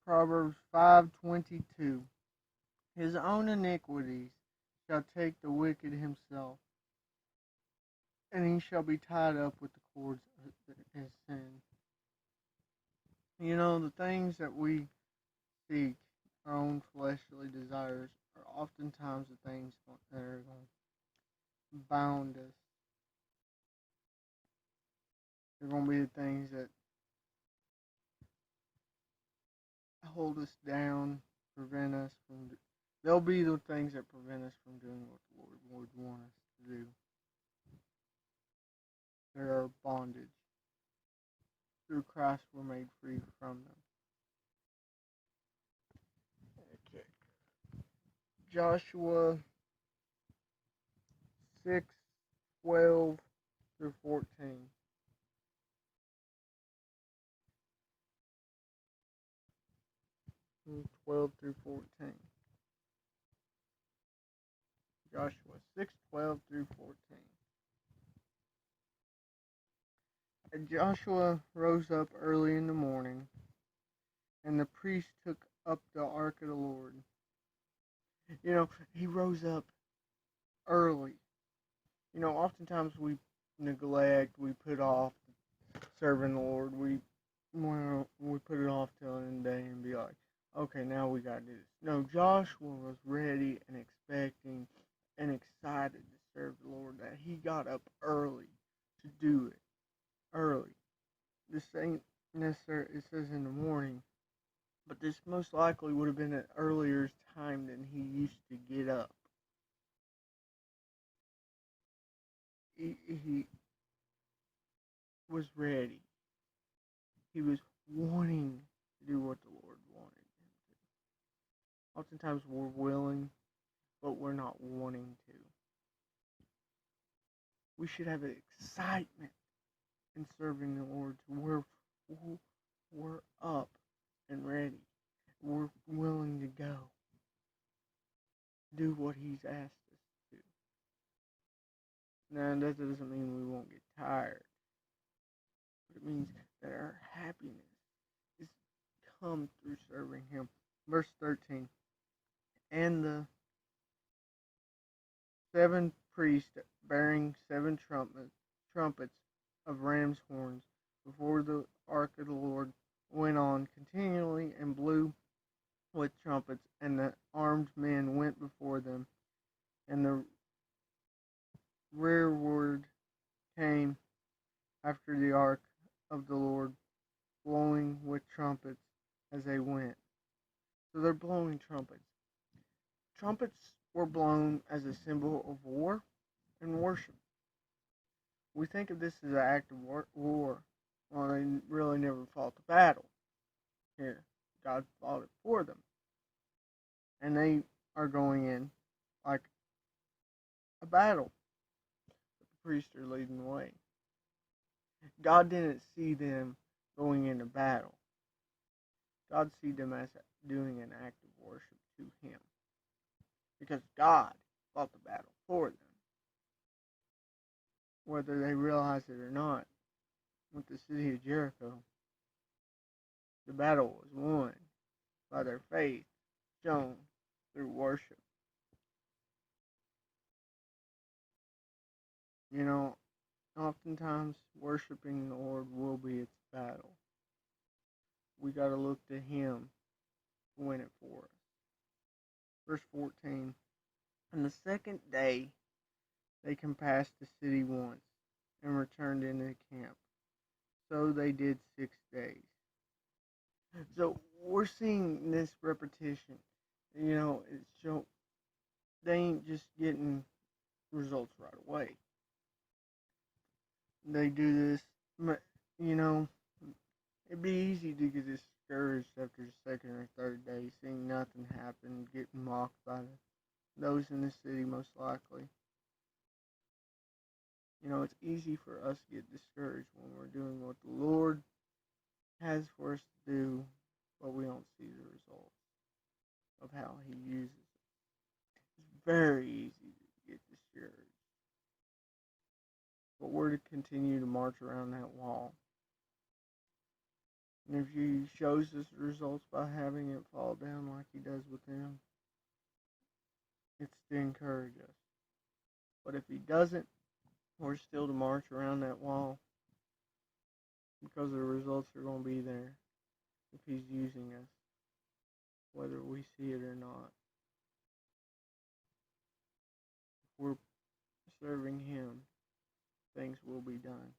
Proverbs 5:22. His own iniquities shall take the wicked himself, and he shall be tied up with the cords of his sin. The things that we seek, our own fleshly desires, are oftentimes the things that are going to bound us. They're going to be the things that hold us down, prevent us from. They'll be the things that prevent us from doing what the Lord would want us to do. They're our bondage. Through Christ, we're made free from them. Okay. Joshua 6:12-14. 12-14. Joshua 6:12-14. And Joshua rose up early in the morning, and the priest took up the ark of the Lord. He rose up early. Oftentimes we neglect, we put off serving the Lord. We put it off till the end of the day and be like, okay, now we gotta do this. No, Joshua was ready and expecting and excited to serve the Lord. That he got up early to do it. Early. This ain't necessarily, it says in the morning, but this most likely would have been an earlier time than he used to get up. He was ready. He was wanting to do what the Lord wanted him to. Oftentimes we're willing, but we're not wanting to. We should have an excitement in serving the Lord to where we're up and ready. We're willing to go. Do what He's asked us to. Now, that doesn't mean we won't get tired. But it means that our happiness is come through serving Him. Verse 13. And the 7 priests bearing 7 trumpets of ram's horns before the ark of the Lord went on continually and blew with trumpets, and the armed men went before them, and the rearward came after the ark of the Lord, blowing with trumpets as they went. So they're blowing trumpets. Trumpets were blown as a symbol of war and worship. We think of this as an act of war. Well, they really never fought the battle. Here, God fought it for them. And they are going in like a battle. But the priests are leading the way. God didn't see them going into battle. God see them as doing an act of worship to Him. Because God fought the battle for them. Whether they realize it or not, with the city of Jericho, the battle was won by their faith shown through worship. Oftentimes worshiping the Lord will be its battle. We got to look to Him to win it for us. Verse 14. On the second day, they compassed the city once and returned into the camp. So they did 6 days. So we're seeing this repetition. They ain't just getting results right away. They do this, it'd be easy to get discouraged after the second or third day, seeing nothing happen, getting mocked by those in the city most likely. It's easy for us to get discouraged when we're doing what the Lord has for us to do, but we don't see the results of how He uses it. It's very easy to get discouraged. But we're to continue to march around that wall. And if he shows us results by having it fall down like he does with them, it's to encourage us. But if he doesn't, we're still to march around that wall because the results are going to be there if he's using us, whether we see it or not. If we're serving him, things will be done.